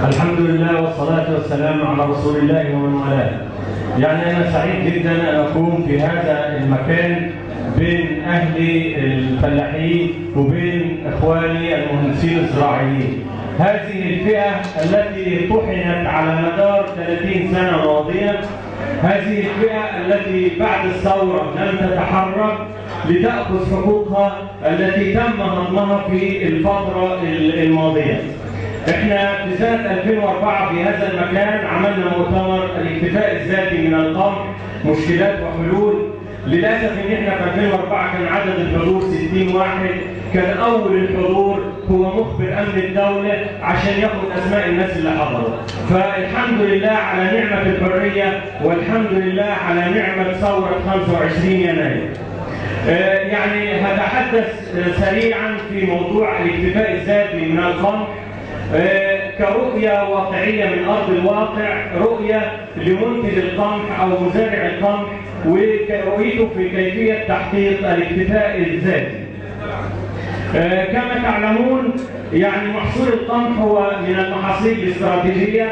الحمد لله والصلاة والسلام على رسول الله ومن والاه. يعني أنا سعيد جدا أن أكون في هذا المكان بين أهلي الفلاحين وبين إخواني المهندسين الزراعيين. هذه الفئة التي طحنت على مدار 30 سنة ماضية، هذه الفئة التي بعد الثورة لم تتحرك لتأخذ حقوقها التي تم هضمها في الفترة الماضية. احنا في سنة 2004 في هذا المكان عملنا مؤتمر الاكتفاء الذاتي من القمح، مشكلات وحلول. للأسف ان احنا في 2004 كان عدد الحضور 60 واحد، كان أول الحضور هو مخبر أمن الدولة عشان ياخد أسماء الناس اللي حضروا. فالحمد لله على نعمة الحرية، والحمد لله على نعمة ثورة 25 يناير. يعني هتحدث سريعا في موضوع الاكتفاء الذاتي من القمح كرؤية واقعية من أرض الواقع، رؤية لمنتج القمح أو مزارع القمح ورؤيته في كيفية تحقيق الاكتفاء الذاتي. كما تعلمون يعني محصول القمح هو من المحاصيل الاستراتيجية،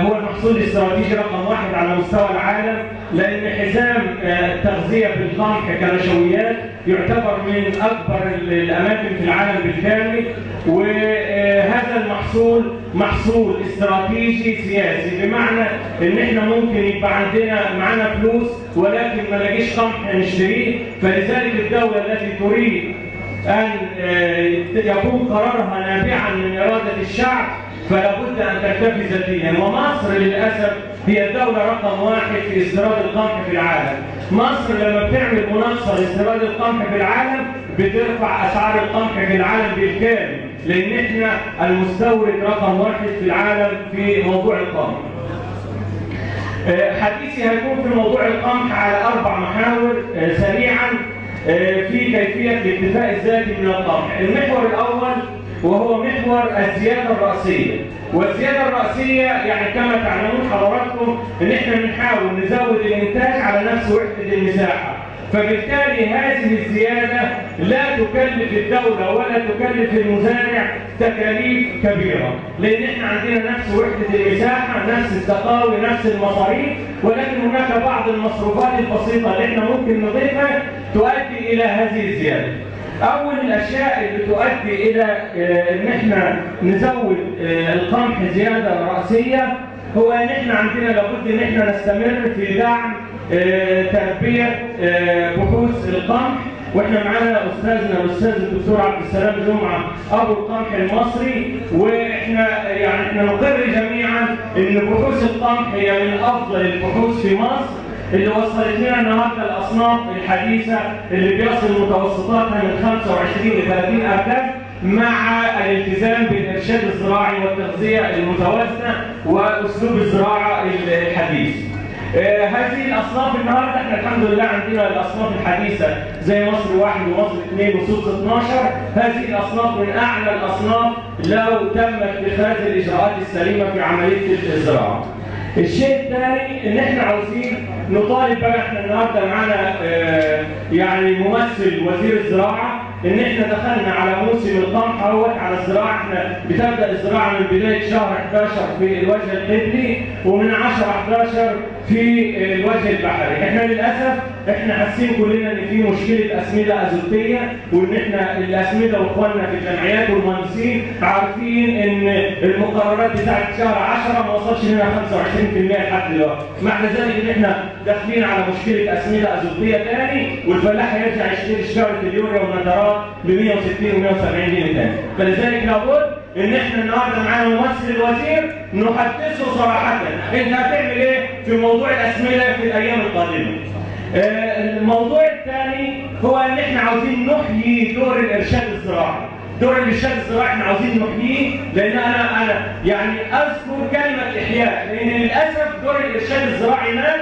هو المحصول الاستراتيجي رقم 1 على مستوى العالم، لأن حزام التغذية في القمح كنشويات يعتبر من أكبر الأماكن في العالم بالكامل. وهذا المحصول محصول استراتيجي سياسي، بمعنى إن إحنا ممكن يبقى معانا فلوس ولكن ما نلاقيش قمح نشتريه، فلذلك الدولة التي تريد أن يكون قرارها نابعا من إرادة الشعب فلا بد أن تكتفي ذاتيا. ومصر للأسف هي الدولة رقم 1 في استيراد القمح في العالم. مصر لما بتعمل مناقصة لاستيراد القمح في العالم بترفع أسعار القمح في العالم بالكامل، لأن احنا المستورد رقم 1 في العالم في موضوع القمح. حديثي هيكون في موضوع القمح على 4 محاور سريعا في كيفية الاكتفاء الذاتي من القمح. المحور الأول وهو محور الزيادة الرأسية. والزيادة الرأسية يعني كما تعلمون حضراتكم ان احنا بنحاول نزود الانتاج على نفس وحدة المساحة، فبالتالي هذه الزيادة لا تكلف الدولة ولا تكلف المزارع تكاليف كبيرة، لان احنا عندنا نفس وحدة المساحة، نفس التقاوي، نفس المصاريف، ولكن هناك بعض المصروفات البسيطة اللي احنا ممكن نضيفها تؤدي الى هذه الزيادة. أول الأشياء اللي تؤدي إلى إن إحنا نزود القمح زيادة رأسية هو إن إحنا عندنا لابد إن إحنا نستمر في دعم تربية بحوث القمح. وإحنا معانا أستاذنا الأستاذ الدكتور عبد السلام جمعة أبو القمح المصري، وإحنا يعني إحنا نقر جميعا إن بحوث القمح هي من أفضل البحوث في مصر، اللي وصلت لنا النهارده الاصناف الحديثه اللي بيصل متوسطاتها من 25 ل 30 أرداب، مع الالتزام بالارشاد الزراعي والتغذيه المتوازنه واسلوب الزراعه الحديث. هذه الاصناف النهارده احنا الحمد لله عندنا الاصناف الحديثه زي مصر 1 ومصر 2 وسوس 12. هذه الاصناف من اعلى الاصناف لو تم اتخاذ الاجراءات السليمه في عمليه الزراعه. الشيء الثاني ان احنا عاوزين نطالب بقى، احنا النهارده معانا يعني ممثل وزير الزراعه، ان احنا دخلنا على موسم القمح اهوت على الزراعه. احنا بتبدا الزراعه من بدايه شهر 11 في الوجه القبلي ومن 10/11 في الوجه البحري. احنا للاسف احنا حاسين كلنا ان في مشكله اسمده ازوتيه، وان احنا الاسمده واخواننا في الجمعيات والمهندسين عارفين ان المقررات بتاعت شهر 10 ما وصلش لنا 25% لحد دلوقتي. معنى ذلك ان احنا داخلين على مشكله اسمده ازوتيه ثاني، والفلاح هيرجع يشتري شجره اليوريا والنترات ب 160 و 170 جنيه ثاني. فلذلك لابد ان احنا النهارده معانا ممثل الوزير نحدثه صراحه انت هتعمل ايه في موضوع الاسمده في الايام القادمه. الموضوع الثاني هو ان احنا عاوزين نحيي دور الارشاد الزراعي. دور الارشاد الزراعي احنا عاوزين نحييه، لان انا يعني اذكر كلمه احياء، لان للاسف دور الارشاد الزراعي مات،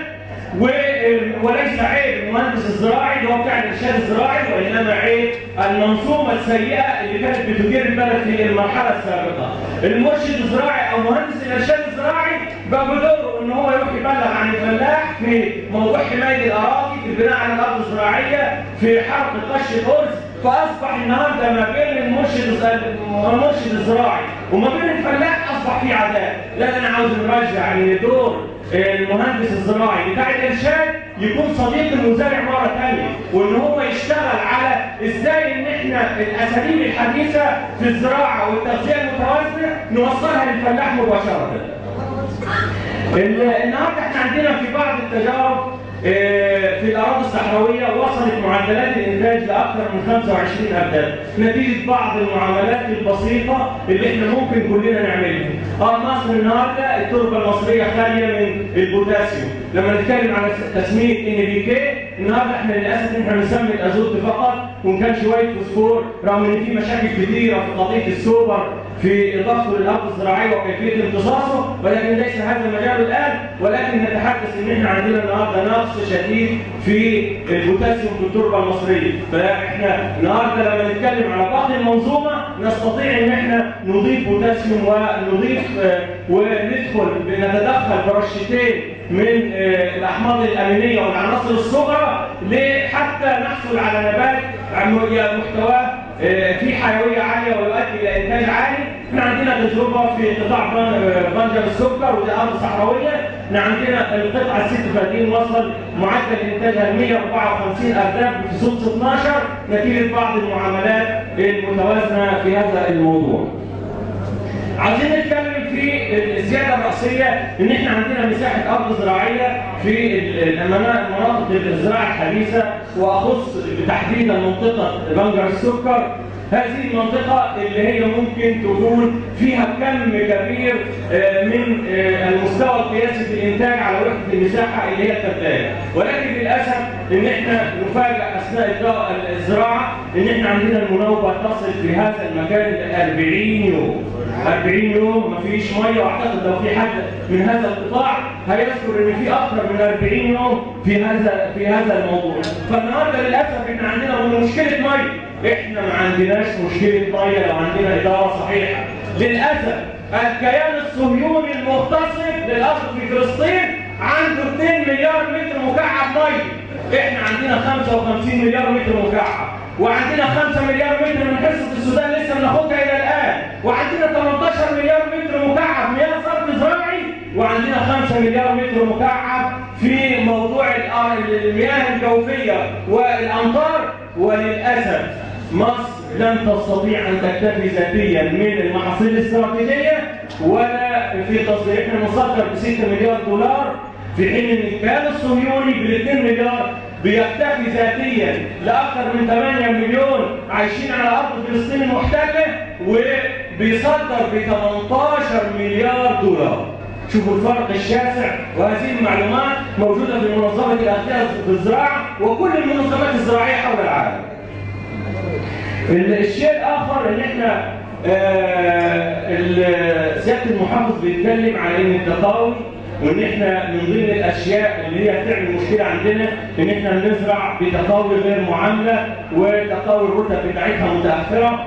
وليس عيب المهندس الزراعي اللي هو بتاع الارشاد الزراعي، وانما عيب المنظومه السيئه اللي كانت بتدير البلد في المرحله السابقه. المرشد الزراعي او مهندس الارشاد الزراعي بقى بدوره ان هو يروح يبلغ عن الفلاح في موضوع حمايه الاراضي، في البناء على الارض الزراعيه، في حرق قش الارز. فاصبح النهارده ما بين المرشد الزراعي وما بين الفلاح اصبح في عداء. لا، انا عاوز نرجع لدور المهندس الزراعي بتاع الارشاد يكون صديق المزارع مره ثانيه، وان هو يشتغل على ازاي ان احنا الاساليب الحديثه في الزراعه والتغذيه المتوازنه نوصلها للفلاح مباشره. النهارده احنا عندنا في بعض التجارب في الاراضي الصحراويه وصلت معدلات الانتاج لاكثر من 25 أرداب نتيجه بعض المعاملات البسيطه اللي احنا ممكن كلنا نعملها. مصر النهارده التربه المصريه خاليه من البوتاسيوم. لما نتكلم على تسميه NPK النهارده احنا للاسف احنا بنسمي الازوت فقط، وان كان شويه فوسفور، رغم ان في مشاكل كثيره في قضيه السوبر في اضافته للارض الزراعيه وكيفيه امتصاصه، ولكن ليس هذا المجال الان، ولكن نتحدث ان احنا عندنا النهارده نقص شديد في البوتاسيوم في التربه المصريه، فاحنا النهارده لما نتكلم على باقي المنظومه نستطيع ان احنا نضيف بوتاسيوم ونضيف وندخل نتدخل برشتين من الاحماض الامينيه والعناصر الصغرى حتى نحصل على نبات محتواه في حيويه عاليه ويؤدي الى انتاج عالي. احنا عندنا تجربه في قطاع بنجر السكر ودي ارض صحراويه، احنا عندنا القطعه 6 فدان وصل معدل انتاجها 154 أرداب في سوق 12 نتيجه بعض المعاملات المتوازنه في هذا الموضوع. عايزين نتكلم في الزياده الراسيه ان احنا عندنا مساحه ارض زراعيه في مناطق الزراعه الحديثه، واخص تحديدا منطقه بنجر السكر. هذه المنطقه اللي هي ممكن تكون فيها كم كبير من المستوى القياسي في الانتاج على وحده المساحه اللي هي الفدان، ولكن للاسف ان احنا نفاجئ اثناء الزراعه ان احنا عندنا المناوبه تصل في هذا المكان ل 40 يوم. 40 يوم مفيش ميه، واعتقد لو في حد من هذا القطاع هيذكر ان في اكثر من 40 يوم في هذا الموضوع. فالنهارده للاسف احنا عندنا مشكله ميه، احنا ما عندناش مشكله ميه لو عندنا اداره صحيحه. للاسف الكيان الصهيوني المغتصب للارض في فلسطين عنده 2 مليار متر مكعب ميه، احنا عندنا 55 مليار متر مكعب، وعندنا 5 مليار متر من حصه السودان لسه بناخدها الى الان، وعندنا 18 مليار متر مكعب مياه صرف زراعي، وعندنا 5 مليار متر مكعب في موضوع المياه الجوفيه والامطار. وللاسف مصر لن تستطيع ان تكتفي ذاتيا من المحاصيل الاستراتيجيه ولا في تصدير. احنا نصدر ب 6 مليار دولار في حين ان الكيان الصهيوني بال 2 مليار بيكتفي ذاتيا لاكثر من 8 مليون عايشين على ارض فلسطين المحتله، وبيصدر ب 18 مليار دولار. شوفوا الفرق الشاسع، وهذه المعلومات موجوده في منظمه الاغذيه في الزراعه وكل المنظمات الزراعيه حول العالم. الشيء الاخر ان احنا سياده المحافظ بيتكلم على ان التقاوي، وان احنا من ضمن الاشياء اللي هي هتعمل مشكله عندنا ان احنا نزرع بتقاوي غير معامله وتقاوي الرتب بتاعتها متاخره.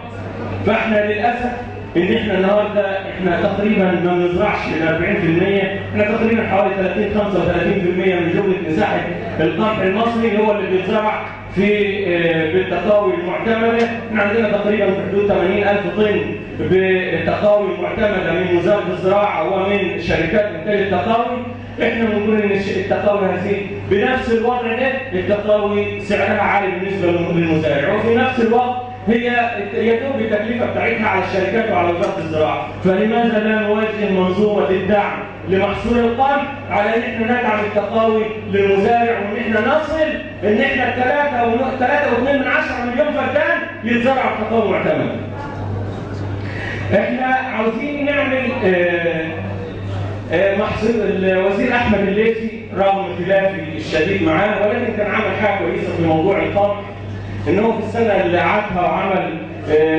فاحنا للاسف ان احنا النهارده احنا تقريبا ما بنزرعش ال 40%، احنا تقريبا حوالي 35% من جمله مساحه القمح المصري هو اللي بيتزرع في بالتقاوي المعتمده. احنا عندنا تقريبا في حدود 80,000 طن بالتقاوي المعتمده من وزاره الزراعه ومن شركات انتاج التقاوي. احنا بنقول ان التقاوي هذه بنفس الوضع ده التقاوي سعرها عالي بالنسبه للمزارع، وفي نفس الوقت هي يدوب التكلفه بتاعتها على الشركات وعلى وزاره الزراعه، فلماذا لا نوجه منظومه الدعم لمحصول القمح على ان احنا ندعم التقاوي للمزارع، وان احنا نصل ان احنا 3.2 مليون فدان يتزرعوا بتقاوي معتمده. احنا عاوزين نعمل محصول الوزير احمد الليثي رغم خلافي الشديد معاه، ولكن كان عمل حاجه كويسه في موضوع القمح، ان هو في السنه اللي قعدها وعمل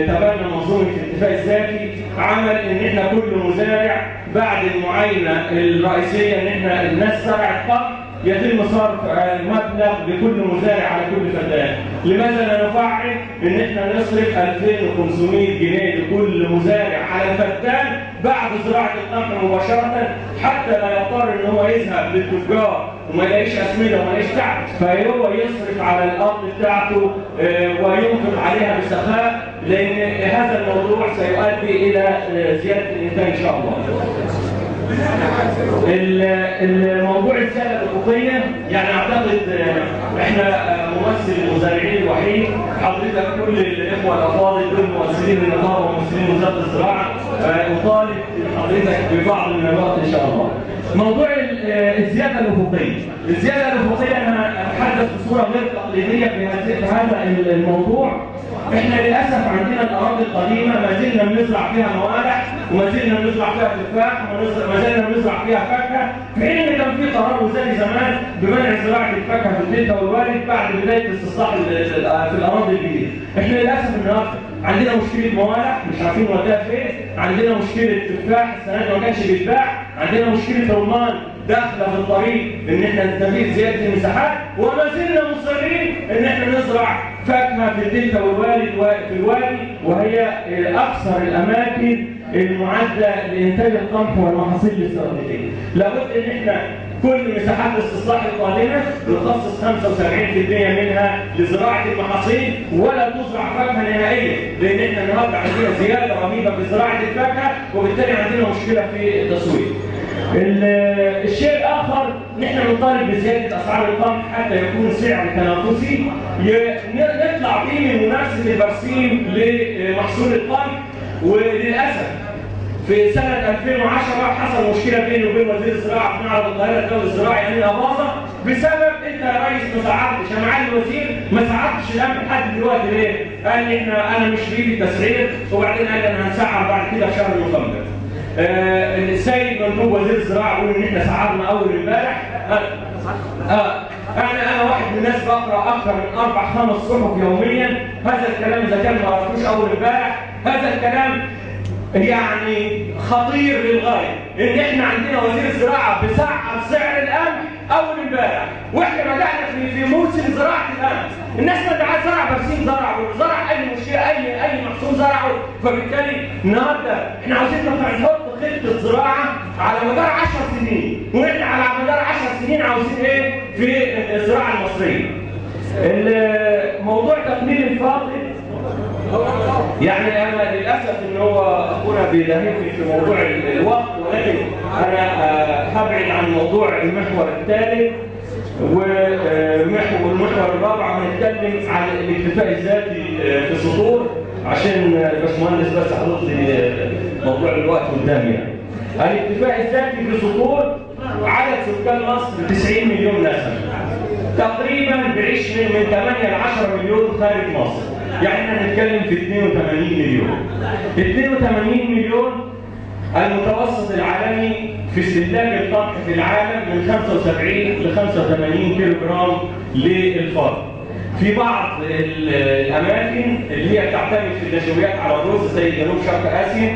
تبنى منظومه الاتفاق الذاتي، عمل ان احنا كل مزارع بعد المعاينه الرئيسيه ان احنا الناس زرعت قمح يتم صرف مبلغ لكل مزارع على كل فدان. لماذا لا نفعل ان احنا نصرف 2500 جنيه لكل مزارع على الفدان بعد زراعه القمح مباشره، حتى لا يضطر ان هو يذهب للتجار وما يلاقيش اسمده وما يلاقيش تعب، فهو يصرف على الارض بتاعته وينفق عليها بسخاء، لان هذا الموضوع سيؤدي الى زياده الانتاج ان شاء الله. الموضوع الزياده الافقيه، يعني اعتقد احنا ممثل المزارعين الوحيد، حضرتك كل الاخوه الافاضل دول ممثلين النقابه وممثلين وزاره الزراعه، اطالب حضرتك ببعض من الوقت ان شاء الله. موضوع الزياده الافقيه، الزياده الافقيه انا اتحدث بصوره غير تقليديه في هذا الموضوع. احنا للاسف عندنا الاراضي القديمه ما زلنا بنزرع فيها موالح، وما زلنا بنزرع فيها تفاح، وما زلنا بنزرع فيها فاكهه، في حين ان كان في قرار وزاري زمان بمنع زراعه الفاكهه في الدلتا والوالد بعد بدايه استصلاح في الاراضي الجديده. احنا للاسف النهارده عندنا مشكله موالح مش عارفين نوديها فين، عندنا مشكله تفاح السنه دي ما كانش بيتباع، عندنا مشكله رمان داخله في الطريق ان احنا نستفيد زياده المساحات، وما زلنا مصرين ان احنا نزرع فاكهه في الدلتا والوالد وفي الوادي، وهي اكثر الاماكن المعده لانتاج القمح والمحاصيل الاستراتيجيه. لابد ان احنا كل مساحات الاستصلاح القادمه نخصص 75% منها لزراعه المحاصيل ولا تزرع فاكهه نهائيا، لان احنا النهارده عندنا زياده رهيبه في زراعه الفاكهه، وبالتالي عندنا مشكله في التسويق. الشيء الاخر نحن نطالب بزياده اسعار القمح حتى يكون سعر تنافسي نطلع فيه من منافسه البرسيم لمحصول القمح. وللاسف في سنه 2010 حصل مشكله بيني وبين وزير الزراعه في معرض القاهره الدولي الزراعي امين اباظه بسبب انت يا ريس ما ساعدتش، يا معالي الوزير ما ساعدتش الامن لحد دلوقتي ليه؟ قال لي انا مش في ايدي تسعير، وبعدين قال لي انا هنسعر بعد كده في شهر نوفمبر. السيد مندوب وزير الزراعه بيقول ان احنا سعرنا اول امبارح. انا واحد من الناس بقرا اكثر من 4-5 صحف يوميا، هذا الكلام اذا كان ما قراتوش اول امبارح، هذا الكلام يعني خطير للغايه، ان احنا عندنا وزير الزراعه بيسعر سعر القمح اول امبارح، واحنا بدانا في موسم زراعه القمح، الناس ما دعت زرع برسيم زرع اي مشكله اي محصول زرعه، فبالتالي النهارده احنا عاوزين نحط خطه زراعه على مدار 10 سنين، واحنا على مدار 10 سنين عاوزين ايه في الزراعه المصريه. الموضوع تقليل الفاقد، يعني انا للاسف ان هو اخونا بيلهمني في موضوع الوقت، ولكن انا هبعد عن موضوع المحور الثالث والمحور الرابع، هنتكلم عن الاكتفاء الذاتي في سطور، عشان الباشمهندس بس حاطط لي موضوع الوقت قدامي. يعني الاكتفاء الذاتي في سطور، عدد سكان مصر 90 مليون نسمه، تقريبا بيعيش من 8 ل 10 مليون خارج مصر، يعني احنا هنتكلم في 82 مليون. 82 مليون، المتوسط العالمي في استهلاك القمح في العالم من 75 ل 85 كيلو جرام للفرد. في بعض الاماكن اللي هي تعتمد في النشويات على الرز زي جنوب شرق اسيا،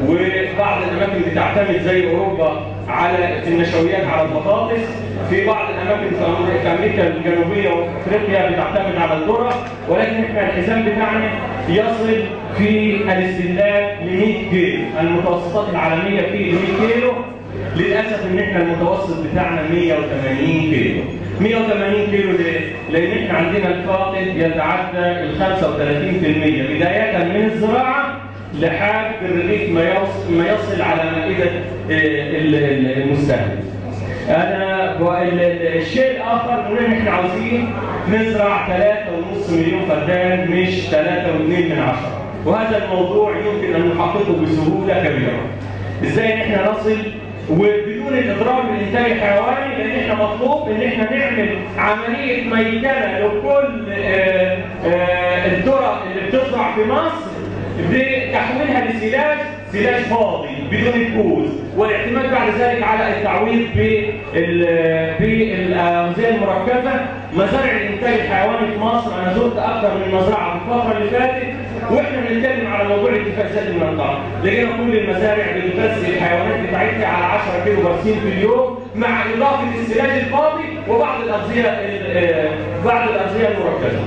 وبعض الاماكن بتعتمد زي اوروبا على النشويات على البطاطس، في بعض الاماكن في امريكا الجنوبيه وفي افريقيا بتعتمد على الذره، ولكن احنا الحزام بتاعنا يصل في الاستهلاك ل 100 كيلو، المتوسطات العالميه فيه 100 كيلو، للاسف ان احنا المتوسط بتاعنا 180 كيلو. 180 كيلو ليه؟ لان احنا عندنا الفاقد يتعدى ال 35% بدايه من الزراعه لحد الرغيف ما يصل على مائده المستهلك. الشيء الاخر ان احنا عاوزين نزرع 3.5 مليون فدان مش 3.2، وهذا الموضوع يمكن ان نحققه بسهوله كبيره. ازاي ان احنا نصل وبدون الاضرار بالانتاج الحيواني؟ لان احنا مطلوب ان احنا نعمل عمليه ميكنه لكل الذره اللي بتزرع في مصر بتحويلها لسلاج فاضي بدون كوز، والاعتماد بعد ذلك على التعويض بالاغذيه المركزه. مزارع الانتاج الحيواني في مصر انا زرت اكثر من مزرعه في الفتره اللي فاتت، واحنا بنتكلم على موضوع الاكتفاء الذاتي من القمح، لقينا كل المزارع بتغذي الحيوانات بتاعتها على 10 كيلو برسيم في اليوم، مع اضافه السلاج الفاضي وبعض الاغذيه المركزه.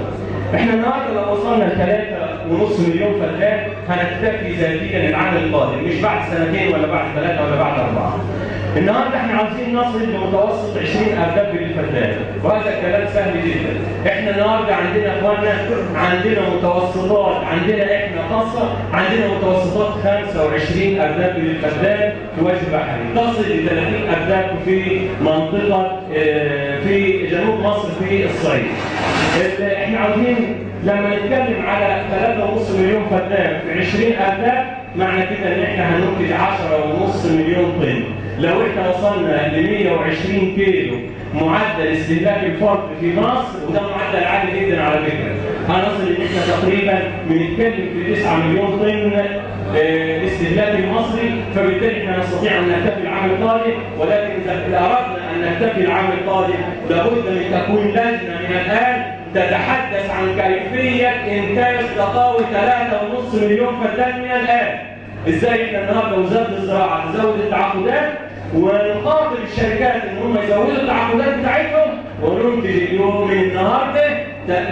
احنا النهارده لو وصلنا ل 3.5 مليون فدان هنكتفي ذاتيا العام القادم، مش بعد سنتين ولا بعد 3 ولا بعد 4. النهارده احنا عاوزين نصل لمتوسط 20 ارداب للفدان، وهذا الكلام سهل جدا. احنا النهارده عندنا يا اخوانا عندنا متوسطات، عندنا احنا خاصه عندنا متوسطات 25 ارداب للفدان في وجه بحري، تصل ل 30 ارداب في منطقه في جنوب مصر في الصعيد. احنا عاوزين لما نتكلم على 3.5 مليون فدان في 20 ارداب، معنى كده ان احنا هننتج 10.5 مليون طن. لو احنا وصلنا ل 120 كيلو معدل استهلاك الفرد في مصر، وده معدل عالي جدا على فكره، هنصل ان احنا تقريبا بنتكلم في 9 مليون طن استهلاك المصري، فبالتالي احنا نستطيع ان نكتفي العام القادم. ولكن اذا اردنا ان نكتفي العام القادم لابد من تكوين لجنه من الان تتحدث عن كيفيه انتاج تقاوي 3.5 مليون فدان من الان. ازاي احنا النهارده وزاره الزراعه تزود التعاقدات ونخاطب الشركات ان هم يزودوا التعاقدات بتاعتهم، وننتج اليوم من النهارده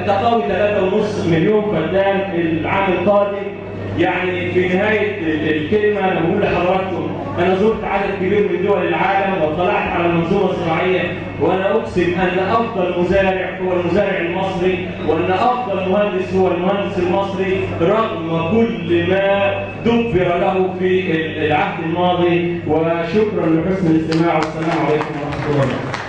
تقاوي 3.5 مليون فدان العام القادم. يعني في نهايه الكلمه انا بقول لحضراتكم انا زرت عدد كبير من دول العالم واطلعت على المنظومه الزراعيه، وانا اقسم ان افضل مزارع هو المزارع المصري، وان افضل مهندس هو المهندس المصري رغم كل ما دبر له في العهد الماضي. وشكرا لحسن الاستماع والسلام عليكم ورحمه الله وبركاته.